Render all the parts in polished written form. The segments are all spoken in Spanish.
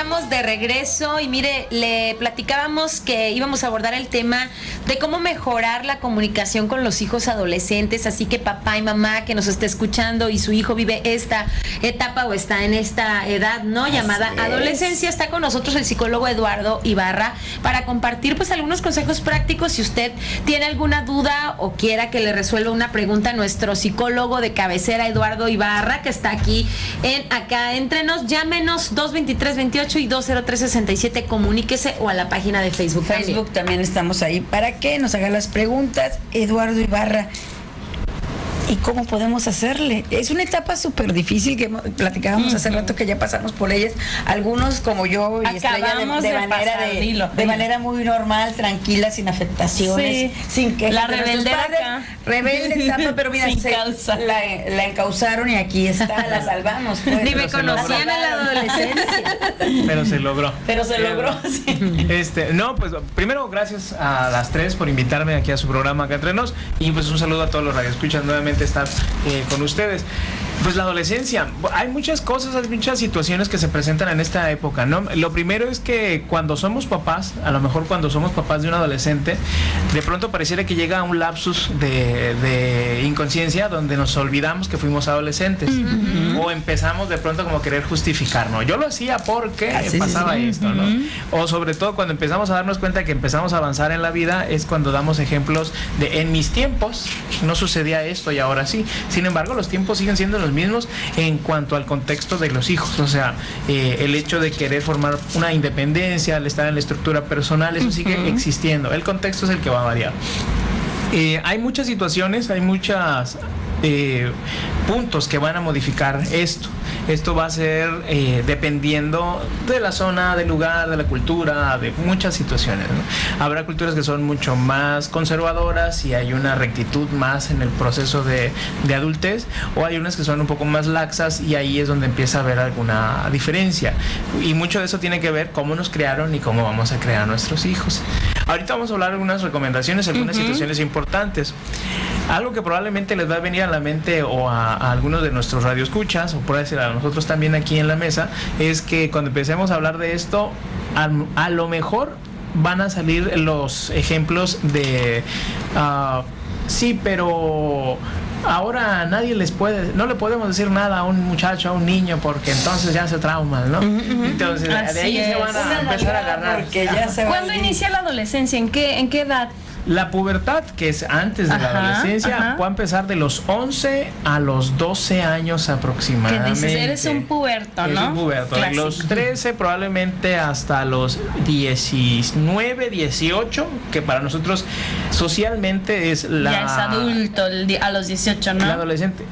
estamos de regreso y mire, le platicábamos que íbamos a abordar el tema de cómo mejorar la comunicación con los hijos adolescentes, así que papá y mamá que nos esté escuchando y su hijo vive esta etapa o está en esta edad, ¿no? Llamada adolescencia, está con nosotros el psicólogo Eduardo Ibarra para compartir pues algunos consejos prácticos. Si usted tiene alguna duda o quiera que le resuelva una pregunta a nuestro psicólogo de cabecera Eduardo Ibarra, que está aquí acá entre nos, llámenos 223-28 y 203-67, comuníquese o a la página de Facebook. También estamos ahí para que nos haga las preguntas, Eduardo Ibarra. ¿Y cómo podemos hacerle? Es una etapa súper difícil que platicábamos hace rato, que ya pasamos por ellas. Algunos como yo y Estrella de manera muy normal, tranquila, sin afectaciones, sin que la rebeldera acá. Rebelde etapa, pero mira, la encauzaron y aquí está, la salvamos. Pues. Ni me conocían en la adolescencia. Pero se logró. Sí. No, pues primero gracias a las tres por invitarme aquí a su programa acá entre nos, y pues un saludo a todos los radioescuchas, nuevamente estar con ustedes. Pues la adolescencia, hay muchas cosas, hay muchas situaciones que se presentan en esta época, ¿no? Lo primero es que cuando somos papás, a lo mejor cuando somos papás de un adolescente, de pronto pareciera que llega un lapsus de inconsciencia donde nos olvidamos que fuimos adolescentes, o empezamos de pronto como a querer justificarnos. Yo lo hacía porque pasaba esto, ¿no? O sobre todo cuando empezamos a darnos cuenta que empezamos a avanzar en la vida, es cuando damos ejemplos de en mis tiempos no sucedía esto y ahora sí. Sin embargo, los tiempos siguen siendo los mismos en cuanto al contexto de los hijos, o sea, el hecho de querer formar una independencia, al estar en la estructura personal, eso sigue existiendo. El contexto es el que va a variar. Hay muchas situaciones, hay muchos puntos que van a modificar esto. Esto va a ser dependiendo de la zona, del lugar, de la cultura, de muchas situaciones, ¿no? Habrá culturas que son mucho más conservadoras y hay una rectitud más en el proceso de adultez, o hay unas que son un poco más laxas y ahí es donde empieza a haber alguna diferencia. Y mucho de eso tiene que ver cómo nos crearon y cómo vamos a crear a nuestros hijos. Ahorita vamos a hablar de algunas recomendaciones, algunas situaciones importantes. Algo que probablemente les va a venir a la mente o a algunos de nuestros radioescuchas, o por decir a nosotros también aquí en la mesa, es que cuando empecemos a hablar de esto, a lo mejor van a salir los ejemplos de sí, pero ahora nadie no le podemos decir nada a un muchacho, a un niño, porque entonces ya se trauman, ¿no? Entonces de ahí se van a empezar a agarrar. ¿Cuándo inicia la adolescencia? ¿En qué edad? La pubertad, que es antes de la adolescencia, puede empezar de los 11 a los 12 años aproximadamente. Que dices, eres un puberto, ¿no? Es un puberto. De los 13 probablemente hasta los 19, 18, que para nosotros socialmente es la... Ya es adulto a los 18, ¿no? El adolescente.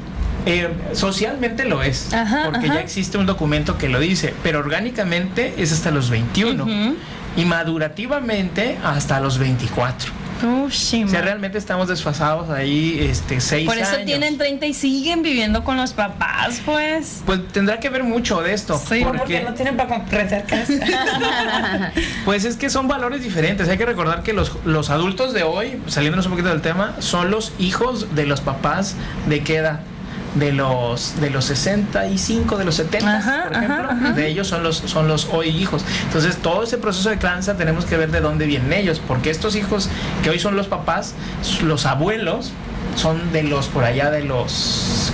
Socialmente lo es, porque ya existe un documento que lo dice, pero orgánicamente es hasta los 21 y madurativamente hasta los 24. O sea, realmente estamos desfasados ahí 6 años. Por eso tienen 30 y siguen viviendo con los papás, pues. Pues tendrá que ver mucho de esto. Sí, porque no tienen para comprar casa. Pues es que son valores diferentes. Hay que recordar que los adultos de hoy, saliéndonos un poquito del tema, son los hijos de los papás. ¿De qué edad? De los 65, de los 70, por ejemplo, de ellos son los hoy hijos. Entonces todo ese proceso de crianza tenemos que ver de dónde vienen ellos, porque estos hijos que hoy son los papás, los abuelos son de los por allá de los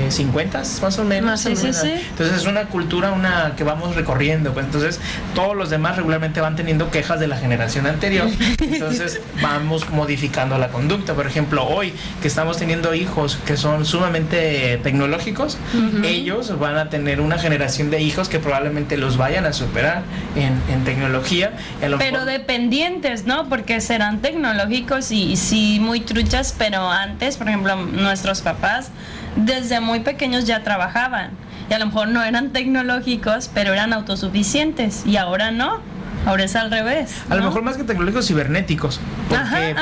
50 más o menos. Entonces es una cultura que vamos recorriendo, pues entonces todos los demás regularmente van teniendo quejas de la generación anterior, entonces vamos modificando la conducta. Por ejemplo, hoy que estamos teniendo hijos que son sumamente tecnológicos, ellos van a tener una generación de hijos que probablemente los vayan a superar en tecnología, pero dependientes, ¿no? Porque serán tecnológicos y sí muy truchas, pero antes, por ejemplo, nuestros papás desde muy pequeños ya trabajaban y a lo mejor no eran tecnológicos, pero eran autosuficientes, y ahora no. Ahora es al revés, ¿no? A lo mejor más que tecnológicos, cibernéticos, porque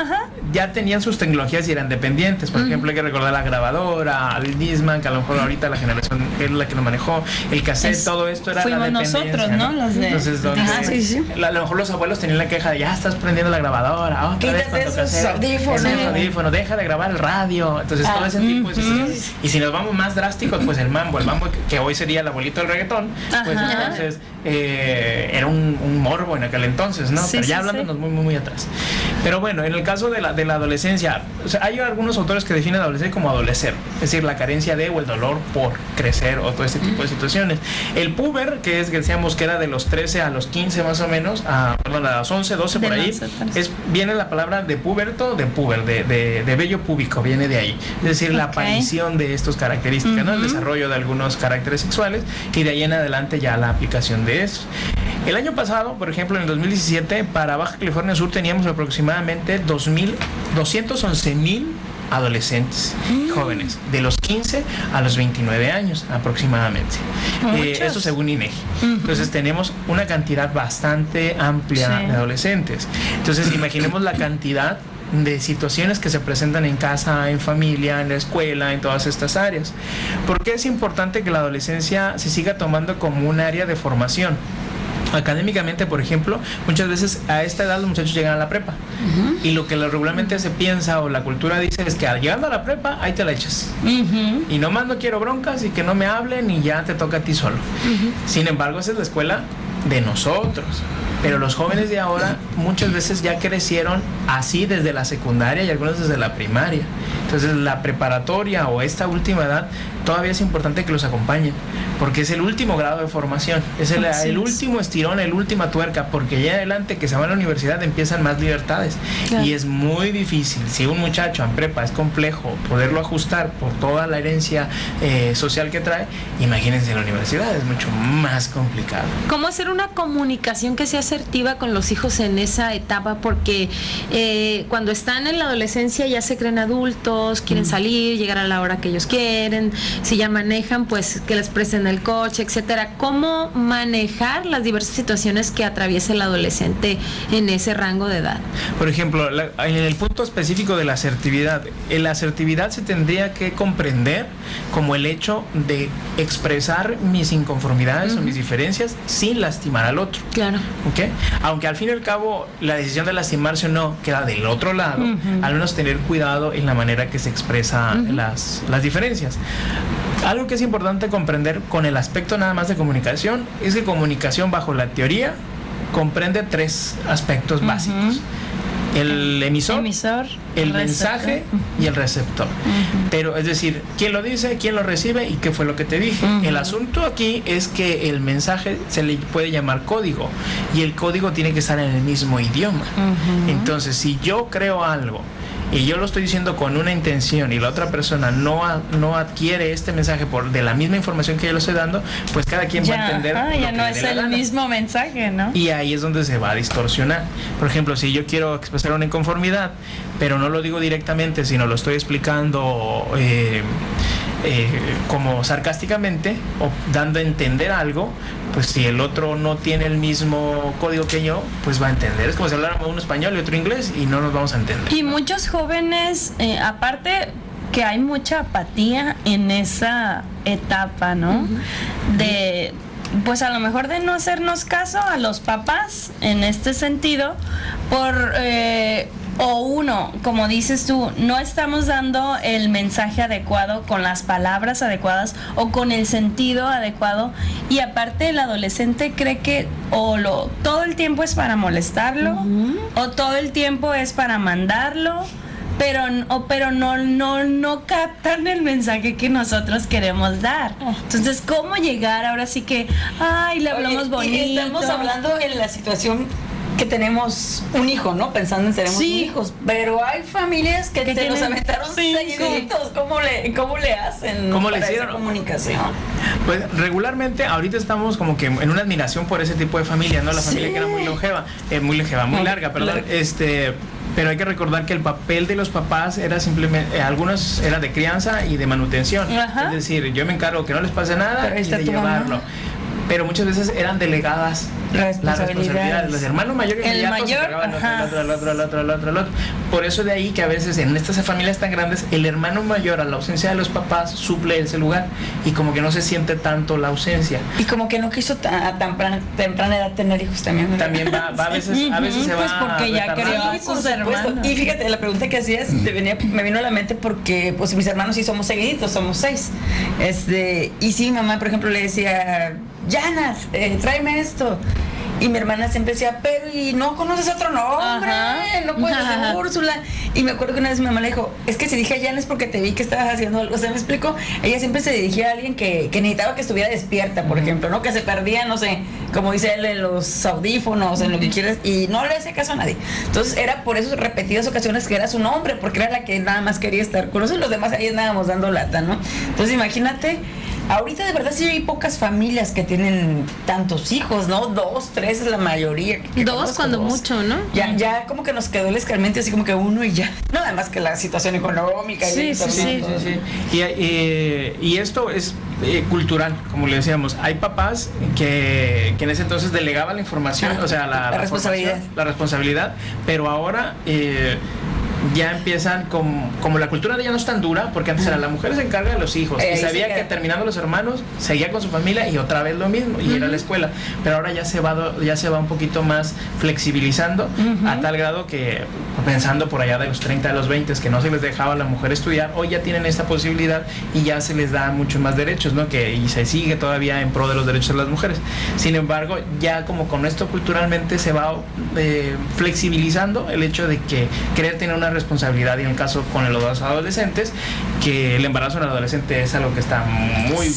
ya tenían sus tecnologías y eran dependientes. Por ejemplo, hay que recordar la grabadora, el Discman, que a lo mejor ahorita la generación es la que lo manejó, el cassette, todo esto era la dependencia. Nosotros, ¿no? Los de... Entonces, a lo mejor los abuelos tenían la queja de ya estás prendiendo la grabadora, otra vez con tu audífono, deja de grabar el radio. Entonces todo ese tipo de situaciones. Y si nos vamos más drásticos, pues el mambo que hoy sería el abuelito del reggaetón, pues entonces era un morbo en aquel entonces, ¿no? Sí, pero ya sí, hablándonos sí. muy atrás. Pero bueno, en el caso de la adolescencia, o sea, hay algunos autores que definen adolescencia como adolecer, es decir, la carencia de o el dolor por crecer o todo este tipo de situaciones. El puber, que es que decíamos que era de los 13 a los 15 más o menos, perdón, a los 11, 12 por ahí, viene la palabra de puberto, de puber, de vello púbico, viene de ahí. Es decir, la aparición de estas características, ¿no? El desarrollo de algunos caracteres sexuales y de ahí en adelante ya la aplicación de eso. El año pasado, por ejemplo, en el 2017, para Baja California Sur teníamos aproximadamente 211,000 adolescentes jóvenes, de los 15 a los 29 años aproximadamente. Eso según INEGI. Entonces tenemos una cantidad bastante amplia de adolescentes. Entonces imaginemos la cantidad de situaciones que se presentan en casa, en familia, en la escuela, en todas estas áreas. ¿Por qué es importante que la adolescencia se siga tomando como un área de formación? Académicamente, por ejemplo, muchas veces a esta edad los muchachos llegan a la prepa y lo que regularmente se piensa o la cultura dice es que llegando a la prepa, ahí te la echas y nomás no quiero broncas y que no me hablen y ya te toca a ti solo. Sin embargo, esa es la escuela de nosotros, pero los jóvenes de ahora muchas veces ya crecieron así desde la secundaria y algunos desde la primaria. Entonces la preparatoria o esta última edad todavía es importante que los acompañen, porque es el último grado de formación, es el último estirón, el última tuerca, porque ya adelante que se va a la universidad empiezan más libertades. Claro. Y es muy difícil, si un muchacho en prepa es complejo poderlo ajustar por toda la herencia social que trae, imagínense en la universidad, es mucho más complicado. ¿Cómo hacer una comunicación que sea asertiva con los hijos en esa etapa? Porque cuando están en la adolescencia ya se creen adultos, quieren salir, llegar a la hora que ellos quieren, si ya manejan, pues que les presten el coche, etcétera. ¿Cómo manejar las diversas situaciones que atraviesa el adolescente en ese rango de edad? Por ejemplo, en el punto específico de la asertividad se tendría que comprender como el hecho de expresar mis inconformidades o mis diferencias sin lastimar al otro. Claro. ¿Okay? Aunque al fin y al cabo la decisión de lastimarse o no queda del otro lado, al menos tener cuidado en la manera que se expresan las diferencias. Algo que es importante comprender con el aspecto nada más de comunicación es que comunicación bajo la teoría comprende 3 aspectos básicos: el emisor, el mensaje y el receptor. Pero es decir, quién lo dice, quién lo recibe y qué fue lo que te dije. El asunto aquí es que el mensaje se le puede llamar código y el código tiene que estar en el mismo idioma. Entonces, si yo creo algo y yo lo estoy diciendo con una intención y la otra persona no adquiere este mensaje de la misma información que yo le estoy dando, pues cada quien va a entender ya no es el mismo mensaje, ¿no? Y ahí es donde se va a distorsionar. Por ejemplo, si yo quiero expresar una inconformidad, pero no lo digo directamente, sino lo estoy explicando como sarcásticamente o dando a entender algo, pues si el otro no tiene el mismo código que yo, pues va a entender. Es como si habláramos uno español y otro inglés y no nos vamos a entender. Y muchos jóvenes, aparte que hay mucha apatía en esa etapa, ¿no? De, pues a lo mejor de no hacernos caso a los papás en este sentido, o uno, como dices tú, no estamos dando el mensaje adecuado con las palabras adecuadas o con el sentido adecuado, y aparte el adolescente cree que todo el tiempo es para molestarlo o todo el tiempo es para mandarlo, pero no captan el mensaje que nosotros queremos dar. Entonces, ¿cómo llegar? Ahora sí que, le hablamos bonito. Estamos hablando en la situación que tenemos un hijo, ¿no? Pensando en tenemos hijos, pero hay familias que te los aventaron seguiditos. ¿Cómo le hacen? ¿Cómo para le hicieron? Esa comunicación? Pues regularmente ahorita estamos como que en una admiración por ese tipo de familia, ¿no? La familia que era muy larga, perdón. Pero hay que recordar que el papel de los papás era simplemente, algunos era de crianza y de manutención. Es decir, yo me encargo que no les pase nada y de llevarlo. Mamá. Pero muchas veces eran delegadas las responsabilidades. Los hermanos mayores inmediatos se cargaban al otro. Por eso de ahí que a veces en estas familias tan grandes el hermano mayor, a la ausencia de los papás, suple ese lugar y como que no se siente tanto la ausencia. Y como que no quiso a temprana edad tener hijos también. También va a veces se va. Pues porque ya creó a sus hermanos. Y fíjate, la pregunta que hacías me vino a la mente porque pues mis hermanos sí somos seguiditos, somos 6. Y sí, mi mamá, por ejemplo, le decía, Yana, tráeme esto. Y mi hermana siempre decía, pero ¿y no conoces otro nombre? Ajá. No puedes ser Úrsula. Y me acuerdo que una vez mi mamá le dijo, es que si dije Yana es porque te vi que estabas haciendo algo. O sea, ¿me explico? Ella siempre se dirigía a alguien que necesitaba que estuviera despierta, por ejemplo, ¿no? Que se perdía, no sé, como dice él, en los audífonos, en lo que quieras, y no le hacía caso a nadie. Entonces era por eso repetidas ocasiones que era su nombre, porque era la que nada más quería estar con nosotros, los demás ahí andábamos dando lata, ¿no? Entonces imagínate, ahorita de verdad sí hay pocas familias que tienen tantos hijos, ¿no? 2, 3 es la mayoría. Dos cuando mucho, ¿no? Ya como que nos quedó el escarmiento así como que uno y ya. No, además que la situación económica. Sí, y sí, sí. Y esto es cultural, como le decíamos. Hay papás que en ese entonces delegaban la información, o sea, la responsabilidad, pero ahora ya empiezan como la cultura de ella no es tan dura, porque antes era la mujer se encarga de los hijos y sabía que terminando los hermanos seguía con su familia y otra vez lo mismo y era la escuela, pero ahora ya se va un poquito más flexibilizando a tal grado que pensando por allá de los 30 a los 20 que no se les dejaba a la mujer estudiar, hoy ya tienen esta posibilidad y ya se les da mucho más derechos, ¿no? Y se sigue todavía en pro de los derechos de las mujeres. Sin embargo, ya como con esto culturalmente se va flexibilizando el hecho de que querer tener una responsabilidad, y en el caso con los adolescentes, que el embarazo en el adolescente es algo que está muy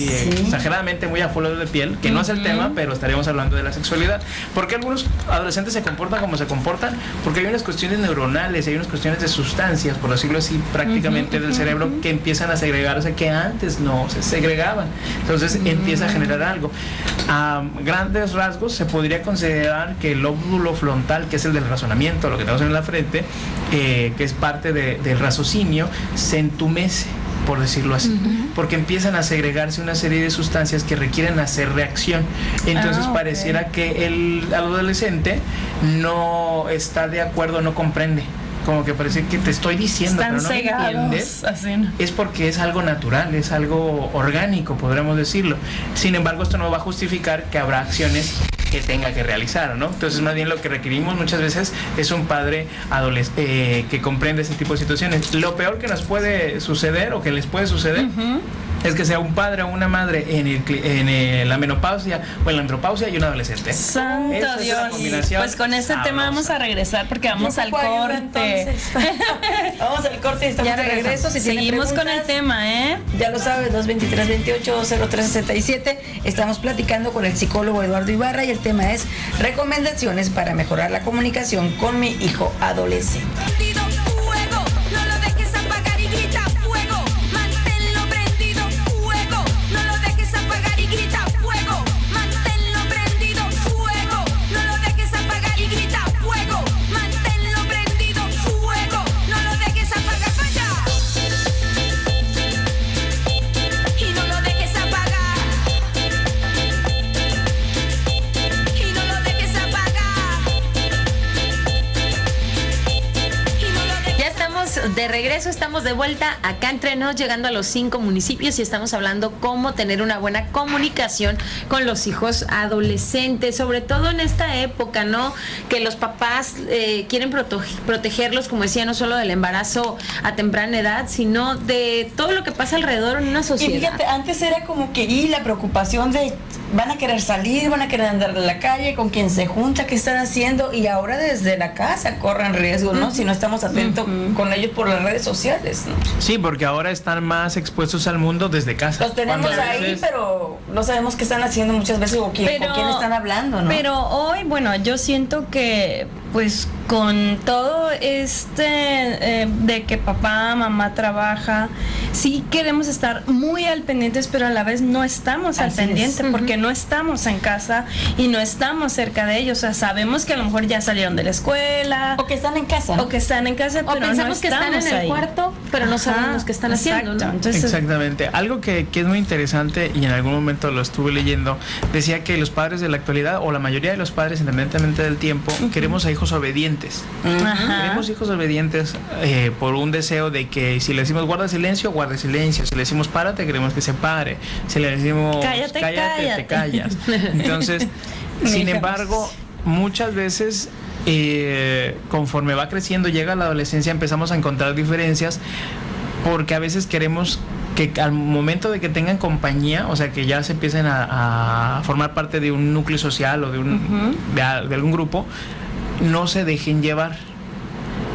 exageradamente muy a flor de piel, que no es el tema, pero estaríamos hablando de la sexualidad. ¿Por qué algunos adolescentes se comportan como se comportan? Porque hay unas cuestiones neuronales, hay unas cuestiones de sustancias, por decirlo así, prácticamente del cerebro que empiezan a segregarse que antes no se segregaban. Entonces empieza a generar algo. A grandes rasgos se podría considerar que el lóbulo frontal, que es el del razonamiento, lo que tenemos en la frente, que es parte del raciocinio, se entumece, por decirlo así, porque empiezan a segregarse una serie de sustancias que requieren hacer reacción. Entonces pareciera que el adolescente no está de acuerdo, no comprende. Como que parece que te estoy diciendo, están pero no cegados, me entiendes. así, ¿no? Es porque es algo natural, es algo orgánico, podríamos decirlo. Sin embargo, esto no va a justificar que habrá acciones que tenga que realizar, ¿no? Entonces, más bien lo que requerimos muchas veces es un padre que comprende ese tipo de situaciones. Lo peor que nos puede suceder o que les puede suceder es que sea un padre o una madre en la menopausia o en la andropausia y un adolescente. Santo Dios. Pues con este tema vamos a regresar porque vamos al corte. Vamos al corte y estamos de regreso. Si seguimos con el tema, ya lo sabes, 223-28-0367. Estamos platicando con el psicólogo Eduardo Ibarra y el tema es recomendaciones para mejorar la comunicación con mi hijo adolescente. De regreso, estamos de vuelta acá entre nos, llegando a los 5 municipios y estamos hablando cómo tener una buena comunicación con los hijos adolescentes, sobre todo en esta época, ¿no? Que los papás quieren protegerlos, como decía, no solo del embarazo a temprana edad, sino de todo lo que pasa alrededor en una sociedad. Y fíjate, antes era como que la preocupación de van a querer salir, van a querer andar de la calle, con quién se junta, qué están haciendo, y ahora desde la casa corren riesgo, ¿no? Si no estamos atentos con ellos por las redes sociales, ¿no? Sí, porque ahora están más expuestos al mundo desde casa. Los tenemos ahí, pero no sabemos qué están haciendo muchas veces o con quién están hablando, ¿no? Pero hoy, bueno, yo siento que pues con todo de que papá, mamá trabaja, sí queremos estar muy al pendientes, pero a la vez no estamos al pendiente porque no estamos en casa y no estamos cerca de ellos. O sea, sabemos que a lo mejor ya salieron de la escuela. O que están en casa. O que están en casa, pero pensamos no que están en el cuarto, pero no sabemos qué están haciendo, ¿no? Entonces, exactamente. Algo que es muy interesante y en algún momento lo estuve leyendo, decía que los padres de la actualidad, o la mayoría de los padres, independientemente del tiempo, queremos a hijos obedientes. Queremos hijos obedientes por un deseo de que si le decimos guarda silencio, guarde silencio. Si le decimos párate, queremos que se pare. Si le decimos cállate, te callas. Entonces, sin embargo, muchas veces conforme va creciendo, llega la adolescencia, empezamos a encontrar diferencias porque a veces queremos que al momento de que tengan compañía, o sea, que ya se empiecen a formar parte de un núcleo social o de algún grupo, no se dejen llevar.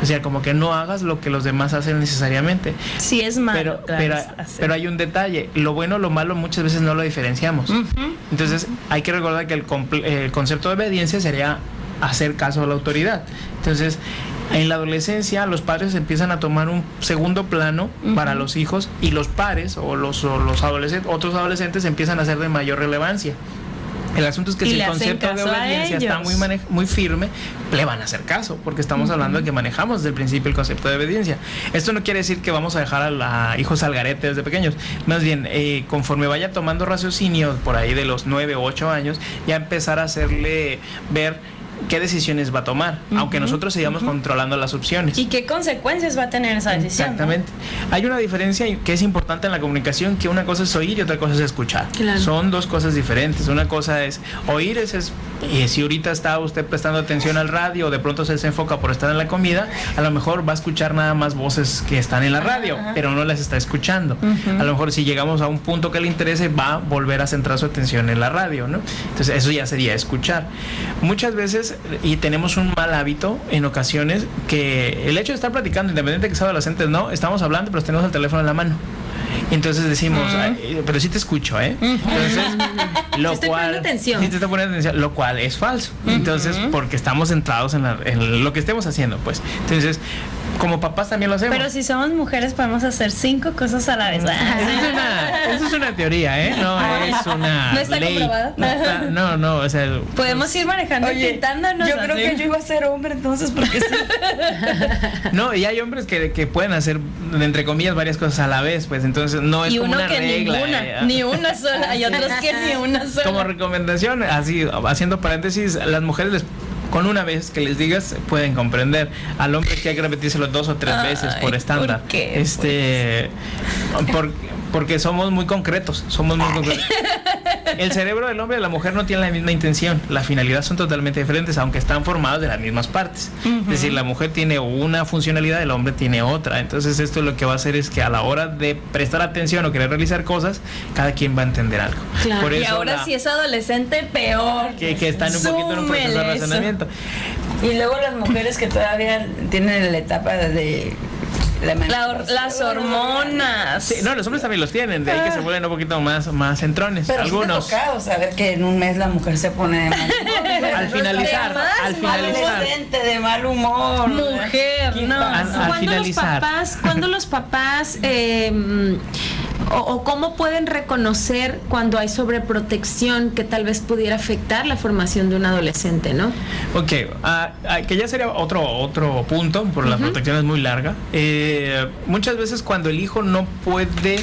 O sea, como que no hagas lo que los demás hacen necesariamente. Sí, es malo. Pero hay un detalle. Lo bueno o lo malo muchas veces no lo diferenciamos. Entonces, hay que recordar que el concepto de obediencia sería hacer caso a la autoridad. Entonces, en la adolescencia los padres empiezan a tomar un segundo plano para los hijos, y los pares o los adolescentes, otros adolescentes empiezan a ser de mayor relevancia. El asunto es que si el concepto de obediencia está muy firme, le van a hacer caso, porque estamos hablando de que manejamos desde el principio el concepto de obediencia. Esto no quiere decir que vamos a dejar a hijos al garete desde pequeños. Más bien, conforme vaya tomando raciocinio por ahí de los 9 o 8 años, ya empezar a hacerle ver qué decisiones va a tomar, aunque nosotros sigamos controlando las opciones. ¿Y qué consecuencias va a tener esa decisión? Exactamente. ¿No? Hay una diferencia que es importante en la comunicación, que una cosa es oír y otra cosa es escuchar. Claro. Son dos cosas diferentes. Una cosa es oír, si ahorita está usted prestando atención al radio o de pronto se enfoca por estar en la comida, a lo mejor va a escuchar nada más voces que están en la radio, pero no las está escuchando. A lo mejor si llegamos a un punto que le interese, va a volver a centrar su atención en la radio, ¿no? Entonces eso ya sería escuchar. Muchas veces, y tenemos un mal hábito en ocasiones, que el hecho de estar platicando, independiente de que sea adolescentes, no, estamos hablando, pero tenemos el teléfono en la mano. Entonces decimos, pero sí te escucho, ¿eh? Entonces, lo cual, sí te está poniendo atención, lo cual es falso. Entonces, porque estamos centrados en lo que estemos haciendo, pues. Entonces, como papás también lo hacemos. Pero si somos mujeres podemos hacer 5 cosas a la vez. Eso es una teoría, ¿eh? No es una ¿No está ley. comprobada? No, o sea... Podemos ir manejando y pintándonos. Yo creo que yo iba a ser hombre entonces, porque sí. No, y hay hombres que pueden hacer, entre comillas, varias cosas a la vez, pues entonces no es y como uno una que regla. Ni una sola. Hay otros que ni una sola. Como recomendación, así, haciendo paréntesis, las mujeres con una vez que les digas pueden comprender. Al hombre que hay que repetírselo 2 o 3 veces por estándar. ¿Por qué? Porque somos muy concretos, El cerebro del hombre y de la mujer no tienen la misma intención, la finalidad son totalmente diferentes, aunque están formados de las mismas partes. Es decir, la mujer tiene una funcionalidad, el hombre tiene otra. Entonces esto lo que va a hacer es que a la hora de prestar atención o querer realizar cosas, cada quien va a entender algo. Claro. Por eso y ahora si es adolescente, peor. Que están un poquito en un proceso de razonamiento. Y luego las mujeres que todavía tienen la etapa de las hormonas. Sí, no, los hombres también los tienen, de ahí que se vuelven un poquito más centrones. Pero algunos. Sí te ha tocado saber que en un mes la mujer se pone de mal humor. Al finalizar. Adolescente, de mal humor. Mujer, no. Cuando los papás o cómo pueden reconocer cuando hay sobreprotección que tal vez pudiera afectar la formación de un adolescente, ¿no? Ok, que ya sería otro punto, por la protección es muy larga. Muchas veces cuando el hijo no puede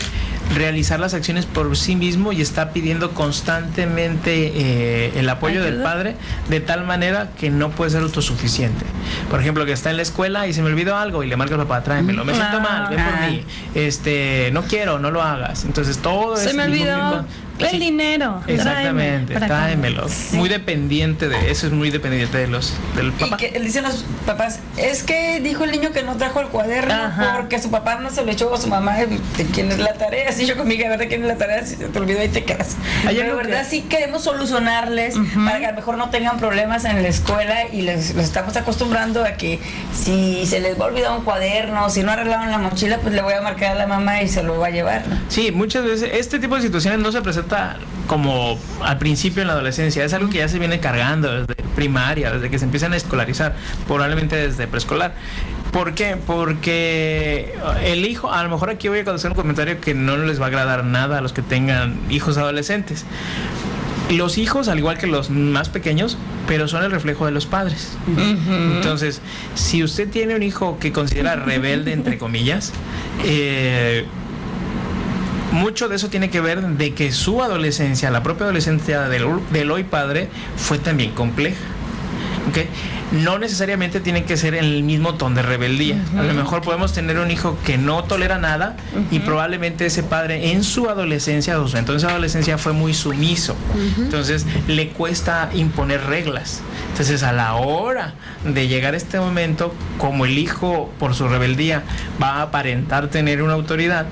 realizar las acciones por sí mismo y está pidiendo constantemente el apoyo del padre, de tal manera que no puede ser autosuficiente. Por ejemplo, que está en la escuela y se me olvidó algo y le marca al papá, tráemelo, me siento mal, ven por mí, no quiero, no lo hagas. Entonces todo se me olvidó el dinero. Exactamente, tráemelo. Sí. Muy dependiente de eso, es muy dependiente del papá. Y que dicen los papás, es que dijo el niño que no trajo el cuaderno porque su papá no se lo echó a su mamá. ¿De quién es la tarea? Si yo conmigo, ¿verdad? ¿Quién es la tarea? Si se te olvidó y te quedas. Pero verdad sí queremos solucionarles para que a lo mejor no tengan problemas en la escuela, y los estamos acostumbrando a que si se les va a olvidar un cuaderno, si no arreglaron la mochila, pues le voy a marcar a la mamá y se lo va a llevar, ¿no? Sí, muchas veces este tipo de situaciones no se presentan como al principio en la adolescencia, es algo que ya se viene cargando desde primaria, desde que se empiezan a escolarizar, probablemente desde preescolar. ¿Por qué? Porque el hijo, a lo mejor aquí voy a hacer un comentario que no les va a agradar nada a los que tengan hijos adolescentes. Los hijos, al igual que los más pequeños, pero son el reflejo de los padres. Entonces, si usted tiene un hijo que considera rebelde, entre comillas, mucho de eso tiene que ver de que su adolescencia, la propia adolescencia del hoy padre, fue también compleja. ¿Okay? No necesariamente tiene que ser en el mismo tono de rebeldía. A lo mejor podemos tener un hijo que no tolera nada y probablemente ese padre en su adolescencia, o sea, entonces adolescencia fue muy sumiso. Entonces le cuesta imponer reglas. Entonces a la hora de llegar a este momento, como el hijo por su rebeldía va a aparentar tener una autoridad,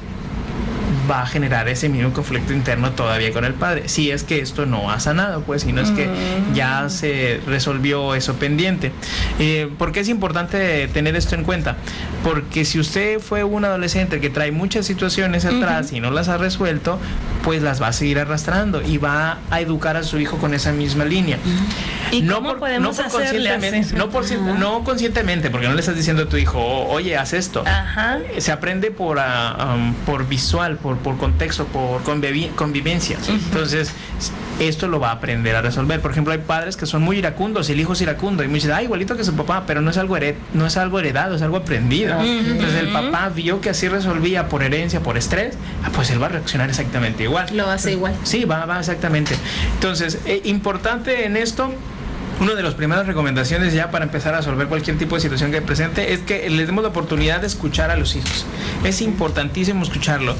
va a generar ese mismo conflicto interno todavía con el padre, si es que esto no ha sanado, pues, si no es que ya se resolvió eso pendiente. ¿Por qué es importante tener esto en cuenta? Porque si usted fue un adolescente que trae muchas situaciones atrás y no las ha resuelto, pues las va a seguir arrastrando y va a educar a su hijo con esa misma línea. ¿Y cómo podemos hacerle así? No conscientemente, porque no le estás diciendo a tu hijo, oye, haz esto. Ajá. Se aprende por visual, por contexto, por convivencia. Entonces, esto lo va a aprender a resolver. Por ejemplo, hay padres que son muy iracundos, el hijo es iracundo, y me dicen, igualito que su papá, pero no es algo heredado, es algo aprendido. Entonces, el papá vio que así resolvía por herencia, por estrés, pues él va a reaccionar exactamente igual. Lo hace igual. Sí, va exactamente. Entonces, importante en esto, una de las primeras recomendaciones ya para empezar a resolver cualquier tipo de situación que presente es que les demos la oportunidad de escuchar a los hijos. Es importantísimo escucharlo.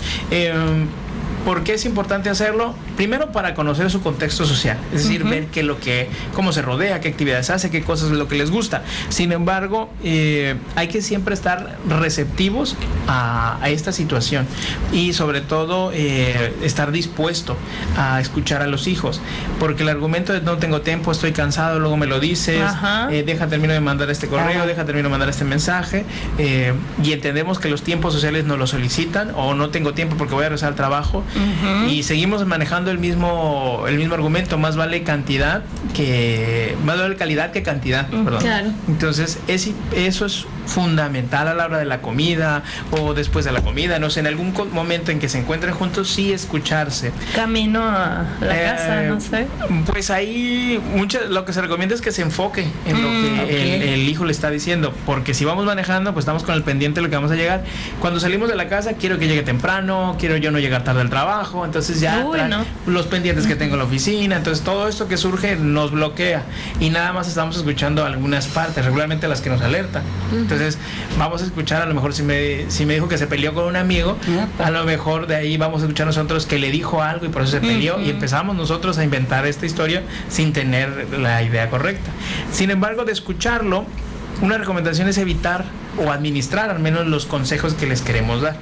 ¿Por qué es importante hacerlo? Primero, para conocer su contexto social, es decir, ver cómo se rodea, qué actividades hace, qué cosas es lo que les gusta. Sin embargo, hay que siempre estar receptivos a esta situación y sobre todo estar dispuesto a escuchar a los hijos, porque el argumento de no tengo tiempo, estoy cansado, luego me lo dices, termino de mandar este correo, termino de mandar este mensaje, y entendemos que los tiempos sociales nos lo solicitan, o no tengo tiempo porque voy a regresar al trabajo. Y seguimos manejando el mismo argumento, más vale calidad que cantidad, perdón. Claro. Entonces eso es fundamental a la hora de la comida o después de la comida, no sé, en algún momento en que se encuentren juntos, sí escucharse. Camino a la casa, no sé. Pues ahí lo que se recomienda es que se enfoque en lo que el hijo le está diciendo, porque si vamos manejando, pues estamos con el pendiente de lo que vamos a llegar. Cuando salimos de la casa, quiero que llegue temprano, quiero yo no llegar tarde al trabajo, entonces ya los pendientes que tengo en la oficina, entonces todo esto que surge nos bloquea y nada más estamos escuchando algunas partes, regularmente las que nos alertan. Entonces vamos a escuchar, a lo mejor si me dijo que se peleó con un amigo, a lo mejor de ahí vamos a escuchar nosotros que le dijo algo y por eso se peleó, y empezamos nosotros a inventar esta historia sin tener la idea correcta. Sin embargo, de escucharlo, una recomendación es evitar o administrar al menos los consejos que les queremos dar,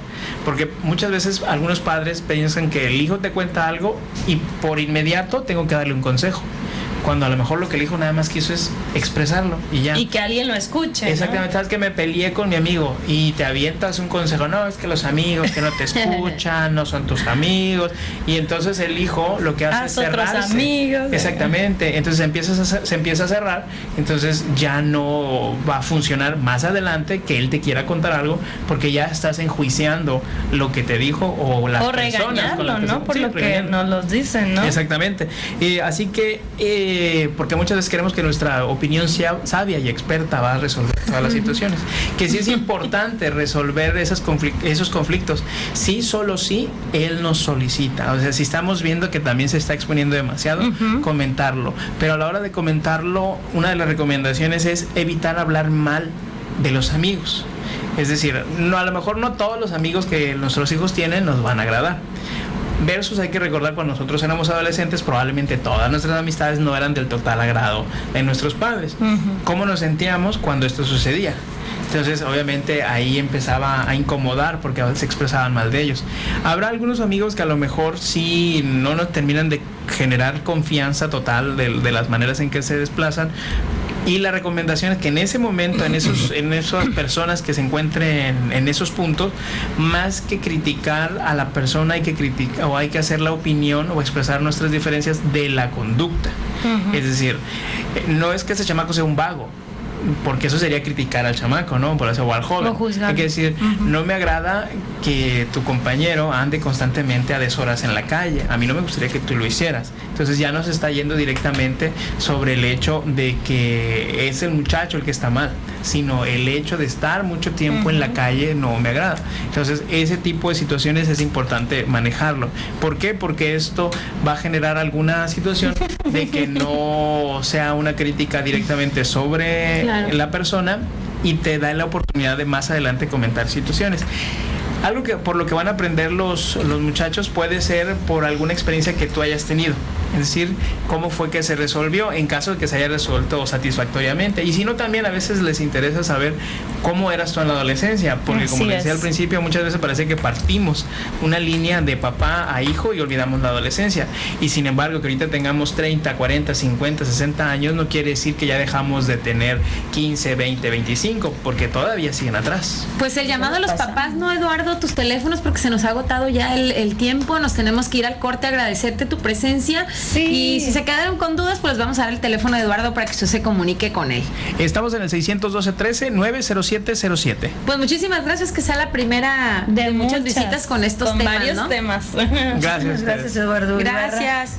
porque muchas veces algunos padres piensan que el hijo te cuenta algo y por inmediato tengo que darle un consejo, cuando a lo mejor lo que el hijo nada más quiso es expresarlo y ya. Y que alguien lo escuche. Exactamente, ¿no? Sabes que me peleé con mi amigo y te avientas un consejo, no, es que los amigos que no te escuchan, no son tus amigos, y entonces el hijo lo que hace es cerrarse. Otros amigos. Exactamente, entonces se empieza a cerrar, entonces ya no va a funcionar más adelante que él te quiera contar algo, porque ya estás enjuiciando lo que te dijo o las personas con las que ¿no? Por lo que nos los dicen, ¿no? Exactamente. Así que porque muchas veces queremos que nuestra opinión sea sabia y experta va a resolver todas las situaciones, que sí es importante resolver esos conflictos, sí, solo sí él nos solicita, o sea, si estamos viendo que también se está exponiendo demasiado, comentarlo, pero a la hora de comentarlo, una de las recomendaciones es evitar hablar mal de los amigos, es decir, a lo mejor no todos los amigos que nuestros hijos tienen nos van a agradar. Versus, hay que recordar, cuando nosotros éramos adolescentes, probablemente todas nuestras amistades no eran del total agrado de nuestros padres. ¿Cómo nos sentíamos cuando esto sucedía? Entonces, obviamente, ahí empezaba a incomodar porque a veces se expresaban mal de ellos. Habrá algunos amigos que a lo mejor sí no nos terminan de generar confianza total de las maneras en que se desplazan. Y la recomendación es que en ese momento, en esas personas que se encuentren en esos puntos, más que criticar a la persona, hay que hacer la opinión o expresar nuestras diferencias de la conducta. Es decir, no es que ese chamaco sea un vago, porque eso sería criticar al chamaco, ¿no? Por eso, o al joven. Hay que decir, no me agrada que tu compañero ande constantemente a deshoras en la calle. A mí no me gustaría que tú lo hicieras. Entonces ya no se está yendo directamente sobre el hecho de que es el muchacho el que está mal, sino el hecho de estar mucho tiempo en la calle no me agrada. Entonces ese tipo de situaciones es importante manejarlo. ¿Por qué? Porque esto va a generar alguna situación de que no sea una crítica directamente sobre la persona y te da la oportunidad de más adelante comentar situaciones. Algo que por lo que van a aprender los muchachos puede ser por alguna experiencia que tú hayas tenido. es decir, cómo fue que se resolvió en caso de que se haya resuelto satisfactoriamente. Y si no, también a veces les interesa saber cómo eras tú en la adolescencia, porque como les decía al principio, muchas veces parece que partimos una línea de papá a hijo y olvidamos la adolescencia. Y sin embargo, que ahorita tengamos 30, 40, 50, 60 años, no quiere decir que ya dejamos de tener 15, 20, 25, porque todavía siguen atrás. Pues el llamado a los papás, ¿no, Eduardo? Tus teléfonos, porque se nos ha agotado ya el tiempo, nos tenemos que ir al corte, agradecerte tu presencia. Sí. Y si se quedaron con dudas, pues vamos a dar el teléfono de Eduardo para que usted se comunique con él. Estamos en el 612-13-90707. Pues muchísimas gracias, que sea la primera de muchas visitas con estos temas, varios ¿no? temas. Gracias. Gracias, Eduardo. Gracias.